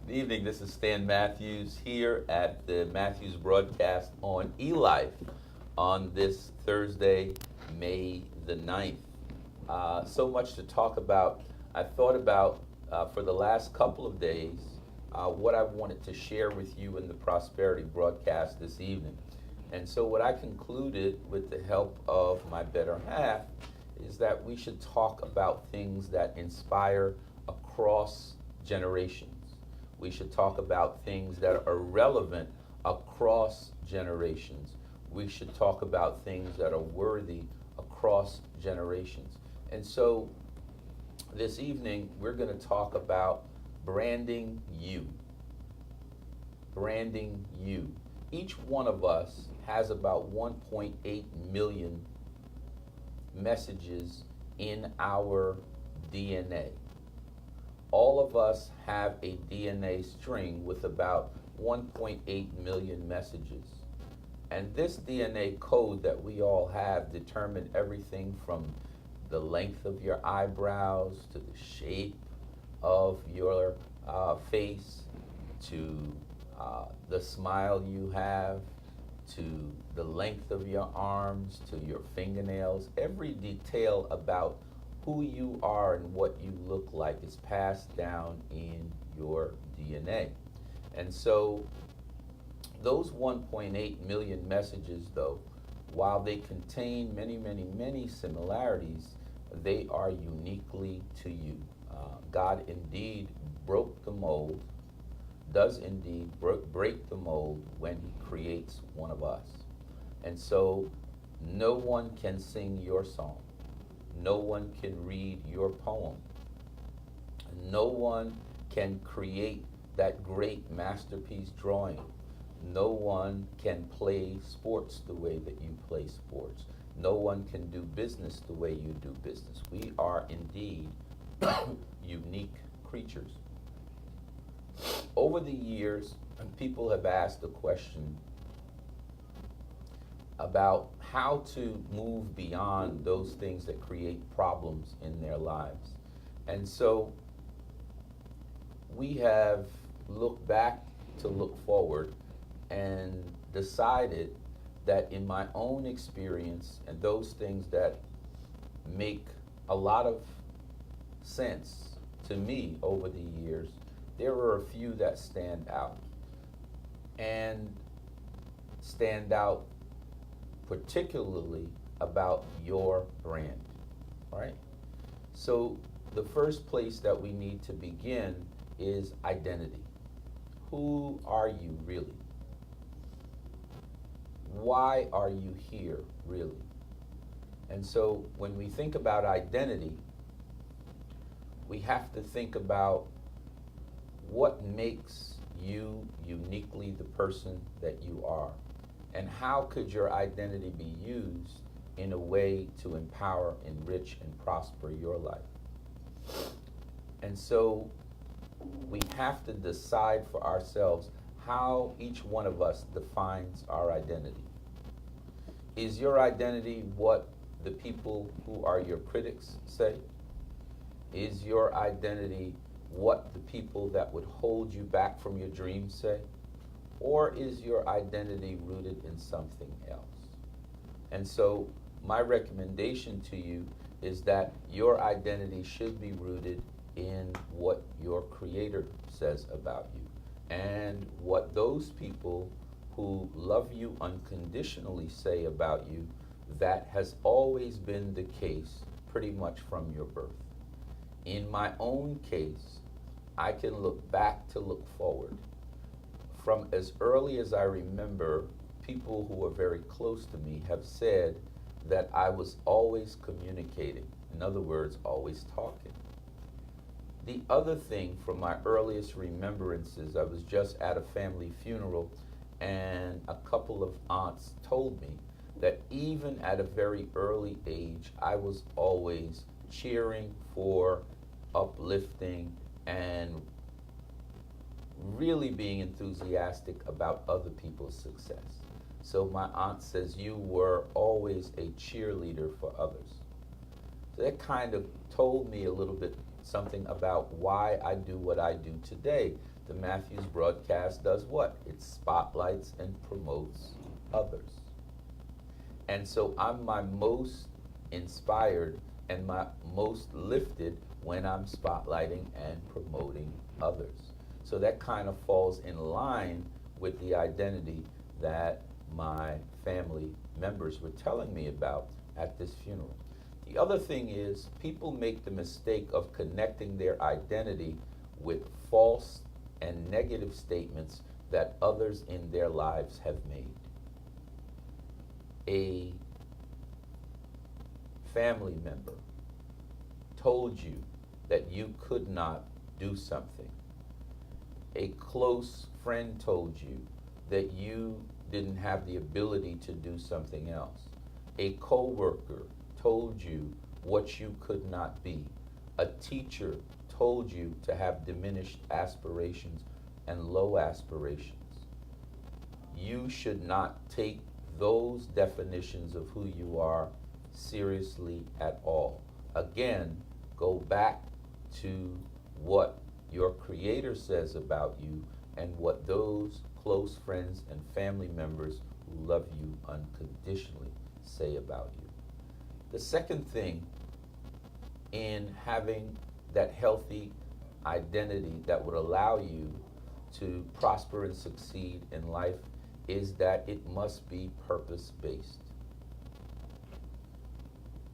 Good evening. This is Stan Matthews here at the Matthews broadcast on ELife on this Thursday, May the 9th. So much to talk about. I thought about for the last couple of days what I wanted to share with you in the prosperity broadcast this evening. And so, what I concluded with the help of my better half is that we should talk about things that inspire across generations. We should talk about things that are relevant across generations. We should talk about things that are worthy across generations. And so this evening, we're going to talk about branding you. Branding you. Each one of us has about 1.8 million messages in our DNA. All of us have a DNA string with about 1.8 million messages. And this DNA code that we all have determine everything from the length of your eyebrows to the shape of your face to the smile you have to the length of your arms to your fingernails. Every detail about who you are and what you look like is passed down in your DNA. And so those 1.8 million messages, though, while they contain many similarities, they are uniquely to you. God indeed broke the mold, does indeed break the mold when he creates one of us. And so no one can sing your song. No one can read your poem. No one can create that great masterpiece drawing. No one can play sports the way that you play sports. No one can do business the way you do business. We are indeed unique creatures. Over the years, people have asked the question about how to move beyond those things that create problems in their lives. And so we have looked back to look forward and decided that in my own experience and those things that make a lot of sense to me over the years, there are a few that stand out and stand out particularly about your brand, right? So the first place that we need to begin is identity. Who are you really? Why are you here really? And so when we think about identity, we have to think about what makes you uniquely the person that you are. And how could your identity be used in a way to empower, enrich, and prosper your life? And so we have to decide for ourselves how each one of us defines our identity. Is your identity what the people who are your critics say? Is your identity what the people that would hold you back from your dreams say? Or is your identity rooted in something else? And so my recommendation to you is that your identity should be rooted in what your Creator says about you and what those people who love you unconditionally say about you. That has always been the case pretty much from your birth. In my own case, I can look back to look forward. From as early as I remember, people who are very close to me have said that I was always communicating. In other words, always talking. The other thing from my earliest remembrances, I was just at a family funeral and a couple of aunts told me that even at a very early age, I was always cheering for, uplifting, and really being enthusiastic about other people's success. So my aunt says, you were always a cheerleader for others. So that kind of told me a little bit something about why I do what I do today. the Matthews broadcast does what? It spotlights and promotes others. And so I'm my most inspired and my most lifted when I'm spotlighting and promoting others. So that kind of falls in line with the identity that my family members were telling me about at this funeral. The other thing is, people make the mistake of connecting their identity with false and negative statements that others in their lives have made. A family member told you that you could not do something. A close friend told you that you didn't have the ability to do something else. A coworker told you what you could not be. A teacher told you to have diminished aspirations and low aspirations. You should not take those definitions of who you are seriously at all. Again, go back to what your Creator says about you and what those close friends and family members who love you unconditionally say about you. The second thing in having that healthy identity that would allow you to prosper and succeed in life is that it must be purpose-based.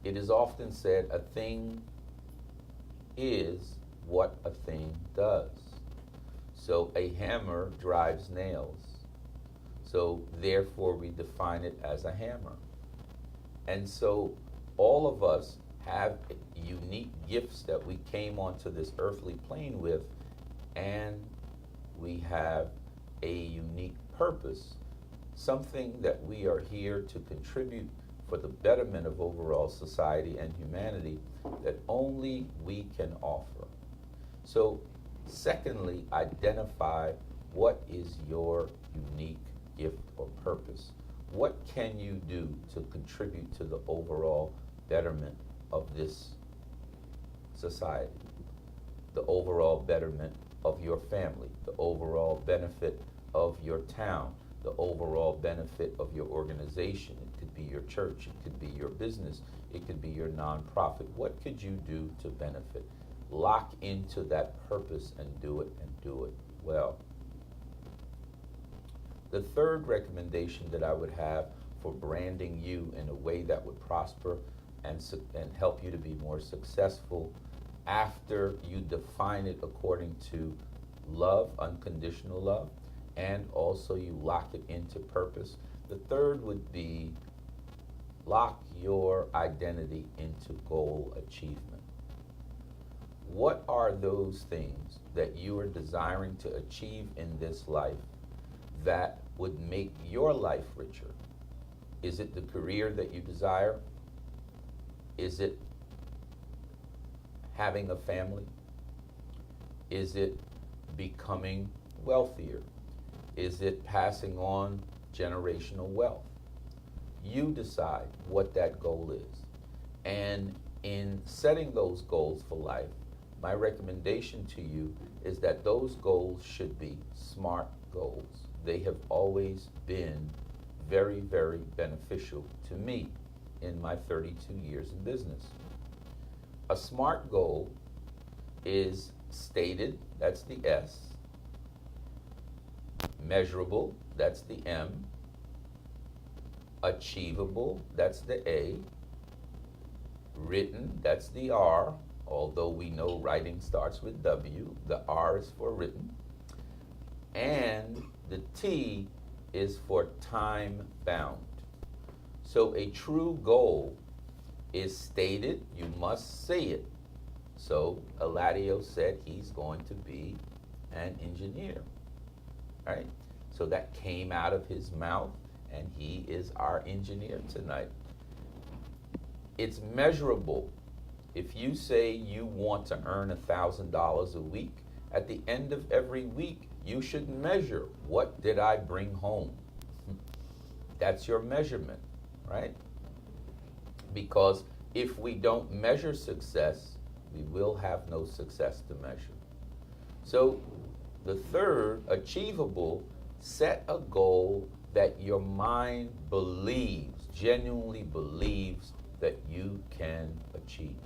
It is often said a thing is what a thing does. So a hammer drives nails. So therefore we define it as a hammer. And so all of us have unique gifts that we came onto this earthly plane with, and we have a unique purpose, something that we are here to contribute for the betterment of overall society and humanity that only we can offer. So, secondly, identify what is your unique gift or purpose. What can you do to contribute to the overall betterment of this society, the overall betterment of your family, the overall benefit of your town, the overall benefit of your organization? It could be your church, it could be your business, it could be your nonprofit. What could you do to benefit? Lock into that purpose and do it well. The third recommendation that I would have for branding you in a way that would prosper and help you to be more successful after you define it according to love, unconditional love, and also you lock it into purpose. The third would be lock your identity into goal achievement. What are those things that you are desiring to achieve in this life that would make your life richer? Is it the career that you desire? Is it having a family? Is it becoming wealthier? Is it passing on generational wealth? You decide what that goal is. And in setting those goals for life, my recommendation to you is that those goals should be SMART goals. They have always been very, very beneficial to me in my 32 years in business. A SMART goal is stated, that's the S, measurable, that's the M, achievable, that's the A, written, that's the R, although we know writing starts with W, the R is for written, and the T is for time bound. So a true goal is stated, you must say it. So Eladio said he's going to be an engineer, right? So that came out of his mouth, and he is our engineer tonight. It's measurable. If you say you want to earn $1,000 a week, at the end of every week, you should measure, what did I bring home? That's your measurement, right? Because if we don't measure success, we will have no success to measure. So The third, achievable, set a goal that your mind believes, genuinely believes that you can achieve.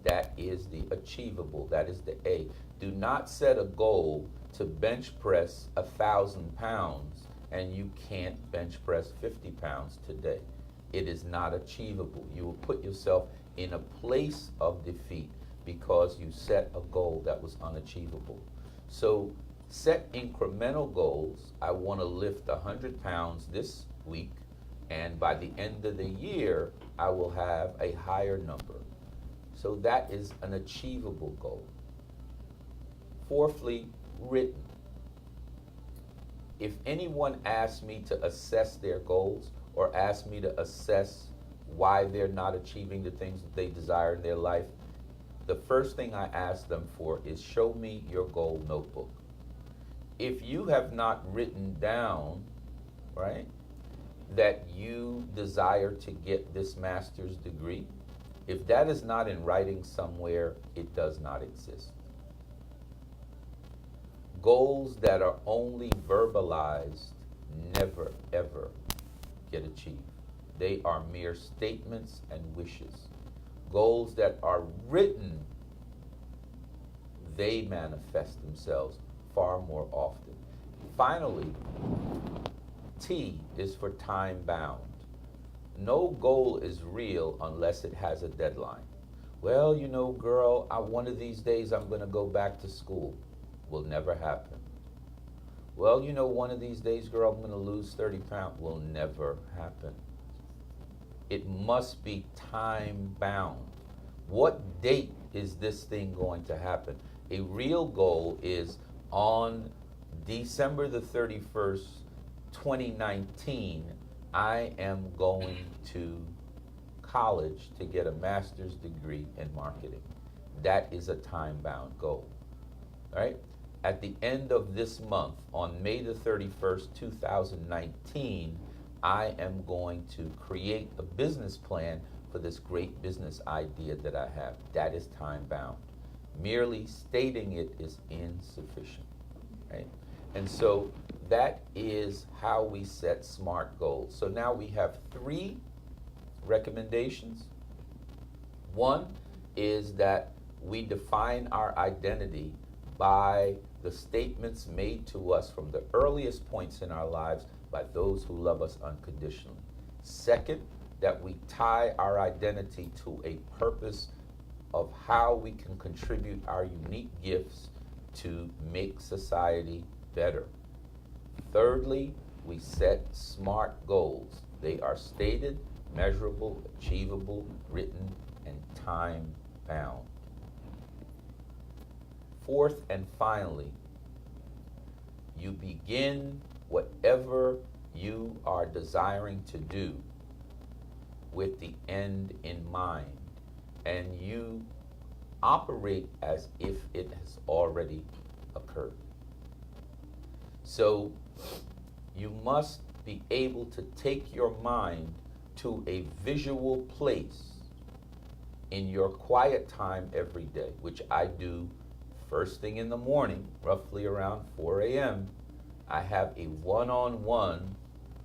That is the achievable. That is the A. Do not set a goal to bench press 1,000 pounds and you can't bench press 50 pounds today. It is not achievable. You will put yourself in a place of defeat because you set a goal that was unachievable. So set incremental goals. I want to lift 100 pounds this week, and by the end of the year, I will have a higher number. So that is an achievable goal. Fourthly, written. If anyone asks me to assess their goals or asks me to assess why they're not achieving the things that they desire in their life, the first thing I ask them for is show me your goal notebook. If you have not written down, right, that you desire to get this master's degree, if that is not in writing somewhere, it does not exist. Goals that are only verbalized never, ever get achieved. They are mere statements and wishes. Goals that are written, they manifest themselves far more often. Finally, T is for time bound. No goal is real unless it has a deadline. Well, you know, girl, one of these days I'm going to go back to school. Will never happen. Well, you know, one of these days, girl, I'm going to lose 30 pounds. Will never happen. It must be time bound. What date is this thing going to happen? A real goal is on December the 31st, 2019, I am going to college to get a master's degree in marketing. That is a time-bound goal, right? At the end of this month, on May the 31st, 2019, I am going to create a business plan for this great business idea that I have. That is time-bound. Merely stating it is insufficient, right? And so that is how we set SMART goals. So now we have 3 recommendations. One is that we define our identity by the statements made to us from the earliest points in our lives by those who love us unconditionally. Second, that we tie our identity to a purpose of how we can contribute our unique gifts to make society better. Thirdly, we set SMART goals. They are stated, measurable, achievable, written, and time-bound. Fourth and finally, you begin whatever you are desiring to do with the end in mind, and you operate as if it has already occurred. So you must be able to take your mind to a visual place in your quiet time every day, which I do first thing in the morning, roughly around 4 a.m. I have a one-on-one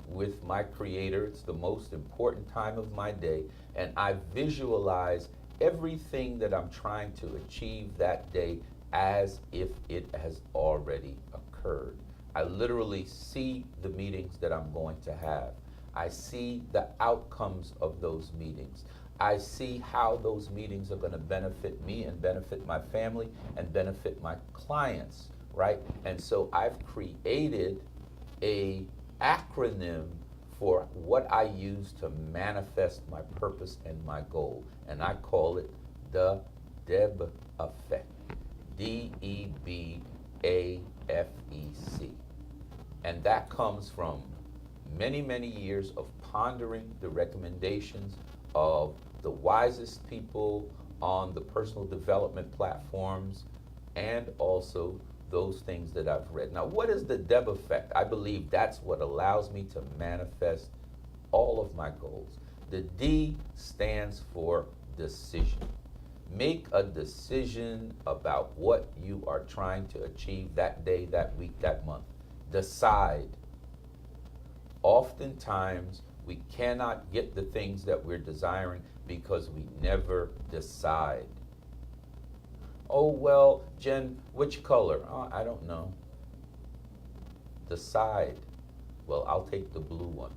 with my Creator. It's the most important time of my day, and I visualize everything that I'm trying to achieve that day as if it has already occurred. I literally see the meetings that I'm going to have. I see the outcomes of those meetings. I see how those meetings are going to benefit me and benefit my family and benefit my clients, right? And so I've created a acronym for what I use to manifest my purpose and my goal. And I call it the DEB effect. DEBAFEC. And that comes from many, many years of pondering the recommendations of the wisest people on the personal development platforms and also those things that I've read. Now, what is the DEB effect? I believe that's what allows me to manifest all of my goals. The D stands for decision. Make a decision about what you are trying to achieve that day, that week, that month. Decide. Oftentimes, we cannot get the things that we're desiring because we never decide. Oh, well, Jen, which color? Oh, I don't know. Decide. Well, I'll take the blue one.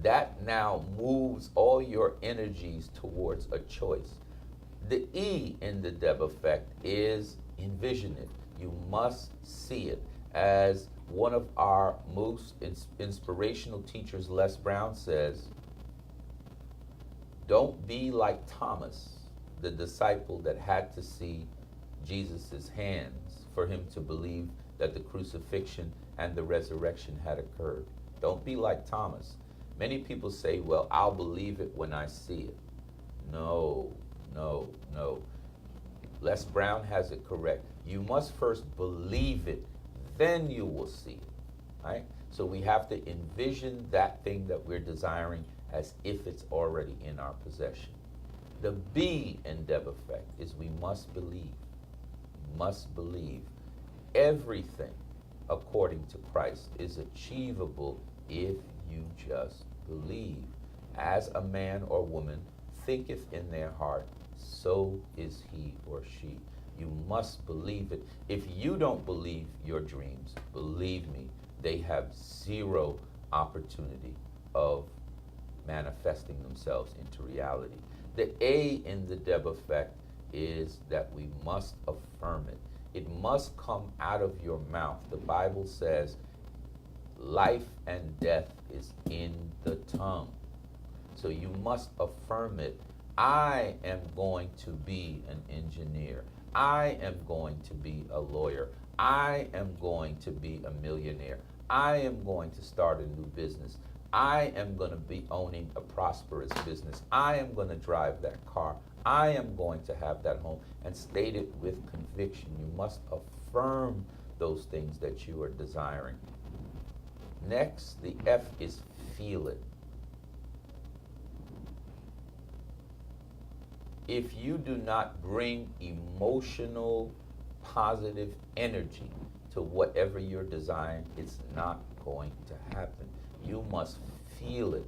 That now moves all your energies towards a choice. The E in the Deb effect is envision it. You must see it. As one of our most inspirational teachers, Les Brown, says, don't be like Thomas, the disciple that had to see Jesus' hands for him to believe that the crucifixion and the resurrection had occurred. Don't be like Thomas. Many people say, well, I'll believe it when I see it. No, no, no. Les Brown has it correct. You must first believe it, then you will see it, right? So we have to envision that thing that we're desiring as if it's already in our possession. The B in Deb effect is we must believe. Must believe. Everything according to Christ is achievable if you just believe. As a man or woman thinketh in their heart, so is he or she. You must believe it. If you don't believe your dreams, believe me, they have zero opportunity of manifesting themselves into reality. The A in the Deb effect is that we must affirm it. It must come out of your mouth. The Bible says life and death is in the tongue. So you must affirm it. I am going to be an engineer. I am going to be a lawyer. I am going to be a millionaire. I am going to start a new business. I am going to be owning a prosperous business. I am going to drive that car. I am going to have that home, and state it with conviction. You must affirm those things that you are desiring. Next, the F is feel it. If you do not bring emotional, positive energy to whatever you're desiring, it's not going to happen. You must feel it.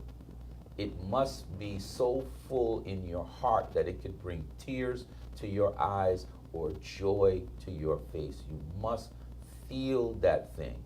It must be so full in your heart that it could bring tears to your eyes or joy to your face. You must feel that thing.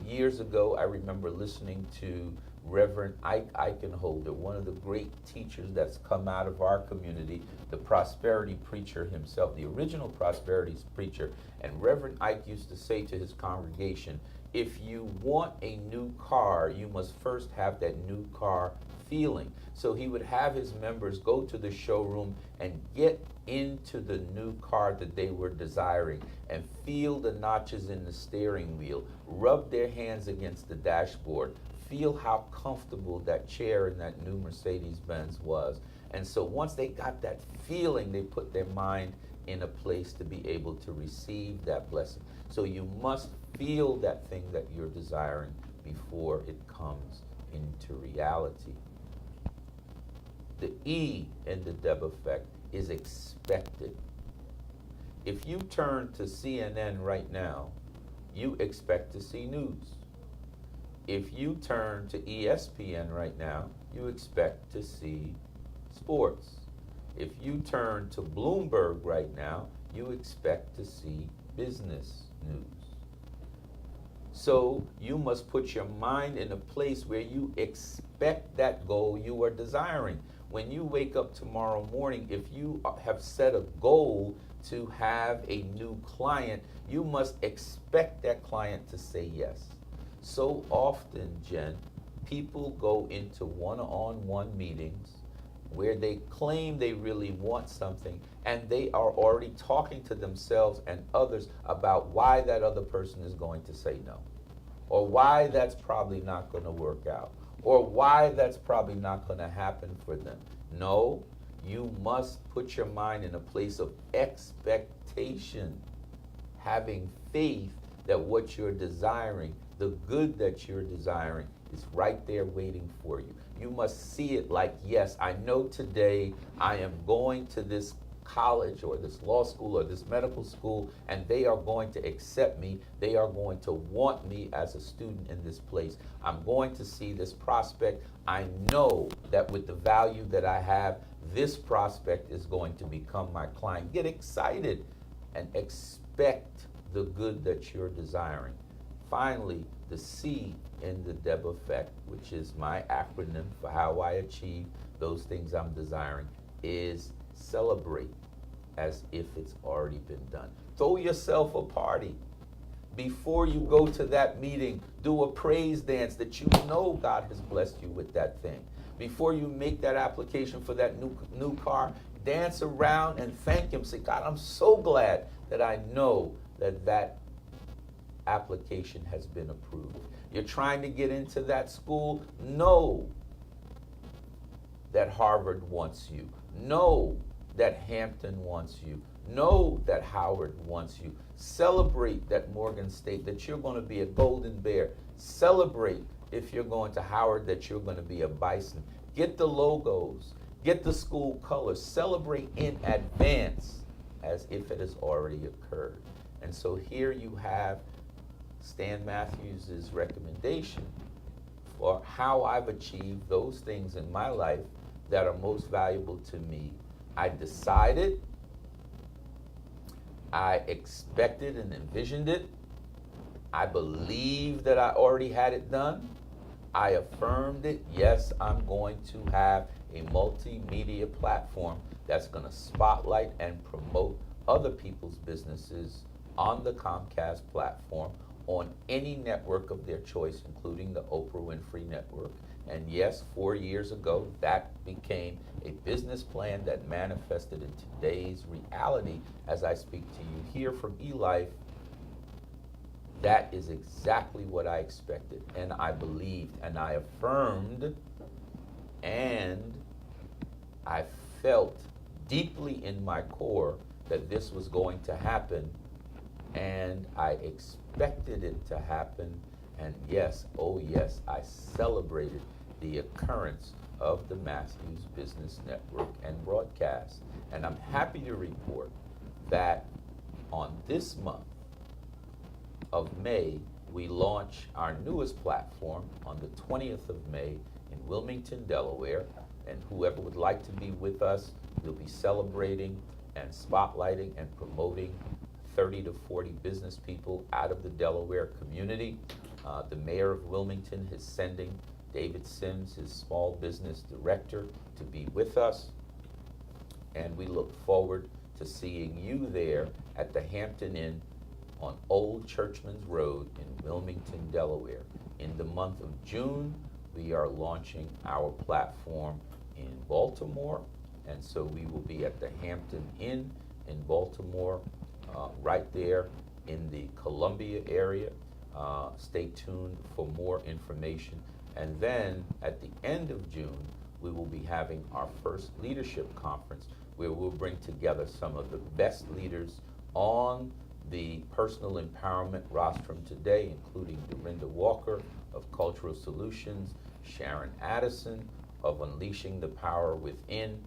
Years ago, I remember listening to Reverend Ike Eichenholder, one of the great teachers that's come out of our community, the prosperity preacher himself, the original prosperity preacher. And Reverend Ike used to say to his congregation, if you want a new car, you must first have that new car feeling. So he would have his members go to the showroom and get into the new car that they were desiring and feel the notches in the steering wheel, rub their hands against the dashboard, feel how comfortable that chair in that new Mercedes-Benz was. And so once they got that feeling, they put their mind in a place to be able to receive that blessing. So you must feel that thing that you're desiring before it comes into reality. The E in the Deb effect is expected. If you turn to CNN right now, you expect to see news. If you turn to ESPN right now, you expect to see sports. If you turn to Bloomberg right now, you expect to see business news. So you must put your mind in a place where you expect that goal you are desiring. When you wake up tomorrow morning, if you have set a goal to have a new client, you must expect that client to say yes. So often, Jen, people go into one-on-one meetings where they claim they really want something, and they are already talking to themselves and others about why that other person is going to say no, or why that's probably not going to work out, or why that's probably not going to happen for them. No, you must put your mind in a place of expectation, having faith that what you're desiring, the good that you're desiring, is right there waiting for you. You must see it like, yes, I know today I am going to this college or this law school or this medical school, and they are going to accept me. They are going to want me as a student in this place. I'm going to see this prospect. I know that with the value that I have, this prospect is going to become my client. Get excited and expect the good that you're desiring. Finally, the C in the DEB effect, which is my acronym for how I achieve those things I'm desiring, is celebrate as if it's already been done. Throw yourself a party. Before you go to that meeting, do a praise dance that you know God has blessed you with that thing. Before you make that application for that new car, dance around and thank Him. Say, God, I'm so glad that I know that application has been approved. You're trying to get into that school, know that Harvard wants you. Know that Hampton wants you. Know that Howard wants you. Celebrate that Morgan State, that you're going to be a Golden Bear. Celebrate if you're going to Howard that you're going to be a Bison. Get the logos. Get the school colors. Celebrate in advance as if it has already occurred. And so here you have Stan Matthews' recommendation for how I've achieved those things in my life that are most valuable to me. I decided, I expected and envisioned it, I believed that I already had it done, I affirmed it. Yes, I'm going to have a multimedia platform that's going to spotlight and promote other people's businesses on the Comcast platform, on any network of their choice, including the Oprah Winfrey Network. And yes, 4 years ago, that became a business plan that manifested in today's reality as I speak to you here from ELife. That is exactly what I expected, and I believed, and I affirmed, and I felt deeply in my core that this was going to happen, and I expected it to happen. And yes, oh yes, I celebrated the occurrence of the Matthews Business Network and broadcast. And I'm happy to report that on this month of May, we launch our newest platform on the 20th of May in Wilmington, Delaware. And whoever would like to be with us, we'll be celebrating and spotlighting and promoting 30 to 40 business people out of the Delaware community. The mayor of Wilmington is sending David Sims, his small business director, to be with us. And we look forward to seeing you there at the Hampton Inn on Old Churchman's Road in Wilmington, Delaware. In the month of June, we are launching our platform in Baltimore. And so we will be at the Hampton Inn in Baltimore, right there in the Columbia area. Stay tuned for more information. And then at the end of June, we will be having our first leadership conference where we'll bring together some of the best leaders on the personal empowerment rostrum today, including Dorinda Walker of Cultural Solutions, Sharon Addison of Unleashing the Power Within,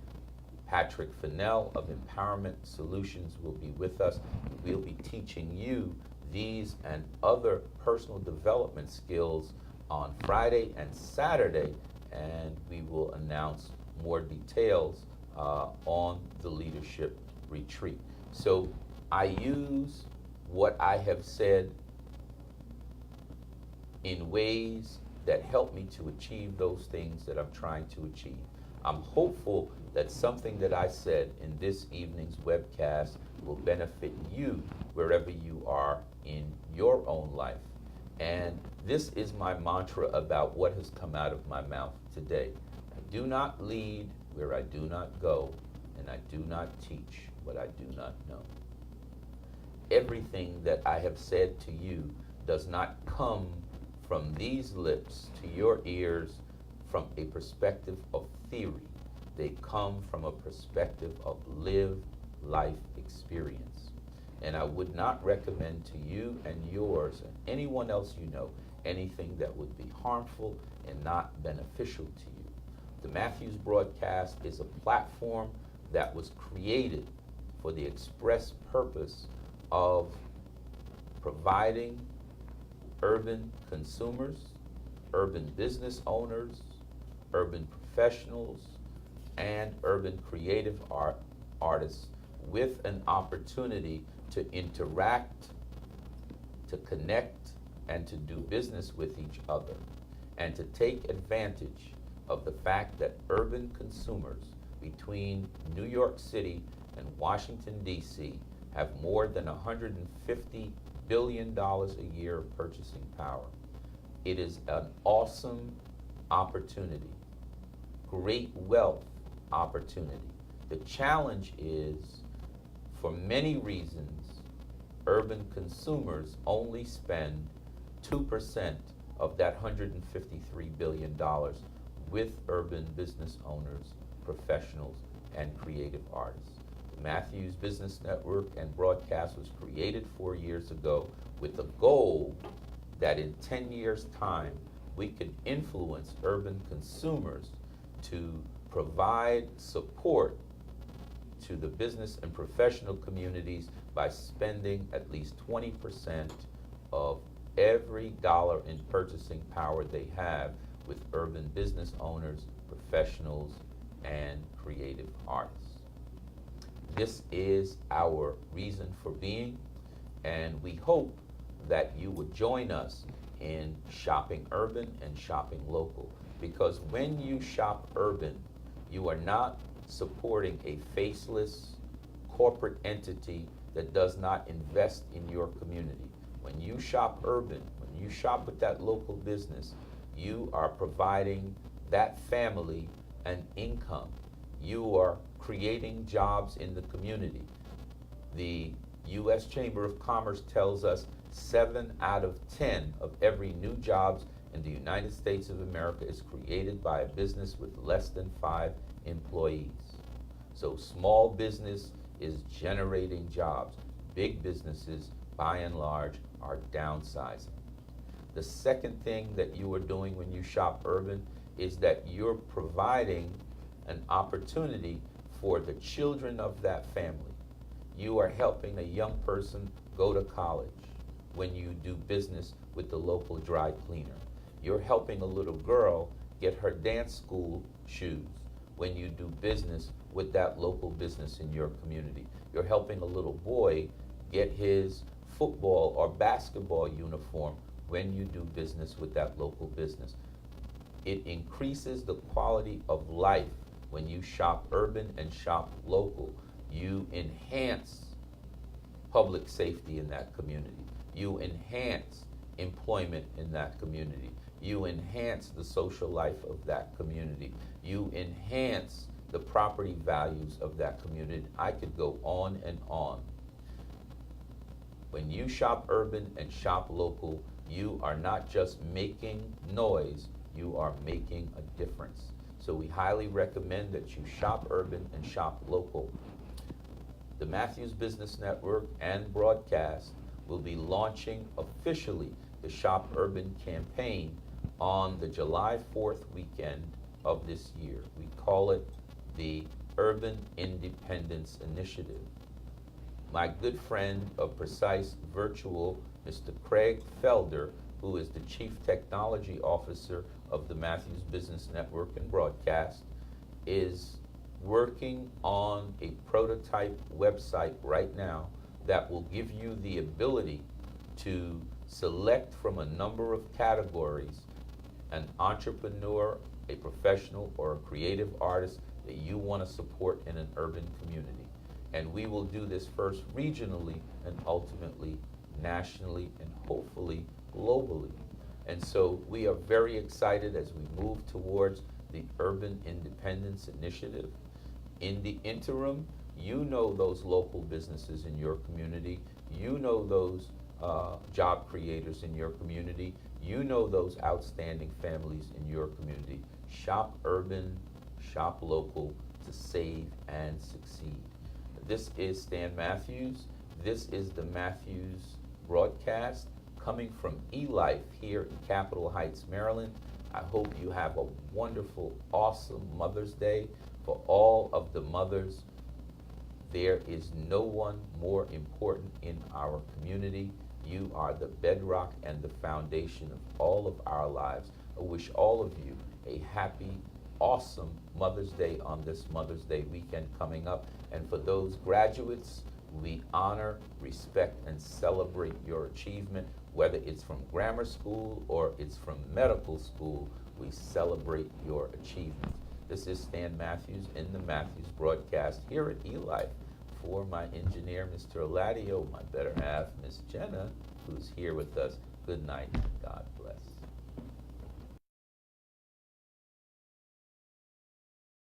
Patrick Fennell of Empowerment Solutions will be with us. We'll be teaching you these and other personal development skills on Friday and Saturday, and we will announce more details on the leadership retreat. So I use what I have said in ways that help me to achieve those things that I'm trying to achieve. I'm hopeful that something that I said in this evening's webcast will benefit you wherever you are in your own life. And this is my mantra about what has come out of my mouth today. I do not lead where I do not go, and I do not teach what I do not know. Everything that I have said to you does not come from these lips to your ears from a perspective of theory. They come from a perspective of lived life experience. And I would not recommend to you and yours and anyone else you know anything that would be harmful and not beneficial to you. The Matthews broadcast is a platform that was created for the express purpose of providing urban consumers, urban business owners, urban professionals, and urban creative artists with an opportunity to interact, to connect, and to do business with each other, and to take advantage of the fact that urban consumers between New York City and Washington, D.C. have more than $150 billion a year of purchasing power. It is an awesome opportunity, great wealth opportunity. The challenge is, for many reasons, urban consumers only spend 2% of that $153 billion with urban business owners, professionals, and creative artists. The Matthews Business Network and broadcast was created 4 years ago with the goal that in 10 years' time, we could influence urban consumers to provide support to the business and professional communities by spending at least 20% of every dollar in purchasing power they have with urban business owners, professionals, and creative artists. This is our reason for being, and we hope that you would join us in shopping urban and shopping local, because when you shop urban, you are not supporting a faceless corporate entity that does not invest in your community. When you shop urban, when you shop with that local business, you are providing that family an income. You are creating jobs in the community. The U.S. Chamber of Commerce tells us 7 out of 10 of every new jobs in the United States of America is created by a business with less than 5 employees. So small business is generating jobs. Big businesses, by and large, are downsizing. The second thing that you are doing when you shop urban is that you're providing an opportunity for the children of that family. You are helping a young person go to college when you do business with the local dry cleaner. You're helping a little girl get her dance school shoes when you do business with that local business in your community. You're helping a little boy get his football or basketball uniform when you do business with that local business. It increases the quality of life when you shop urban and shop local. You enhance public safety in that community. You enhance employment in that community. You enhance the social life of that community. You enhance the property values of that community. I could go on and on. When you shop urban and shop local, you are not just making noise, you are making a difference. So we highly recommend that you shop urban and shop local. The Matthews Business Network and broadcast will be launching officially the Shop Urban campaign on the July 4th weekend of this year. We call it the Urban Independence Initiative. My good friend of Precise Virtual, Mr. Craig Felder, who is the Chief Technology Officer of the Matthews Business Network and broadcast, is working on a prototype website right now that will give you the ability to select from a number of categories an entrepreneur, a professional, or a creative artist that you want to support in an urban community. And we will do this first regionally and ultimately nationally and hopefully globally. And so we are very excited as we move towards the Urban Independence Initiative. In the interim, you know those local businesses in your community, you know those job creators in your community, you know those outstanding families in your community. Shop urban, shop local to save and succeed. This is Stan Matthews. This is the Matthews broadcast coming from ELife here in Capitol Heights, Maryland. I hope you have a wonderful, awesome Mother's Day. For all of the mothers, There is no one more important in our community. You are the bedrock and the foundation of all of our lives. I wish all of you a happy, awesome Mother's Day on this Mother's Day weekend coming up. And for those graduates, we honor, respect, and celebrate your achievement, whether it's from grammar school or it's from medical school. We celebrate your achievements. This is Stan Matthews in the Matthews broadcast here at ELife. For my engineer, Mr. Eladio, my better half, Miss Jenna, who's here with us. Good night. God bless.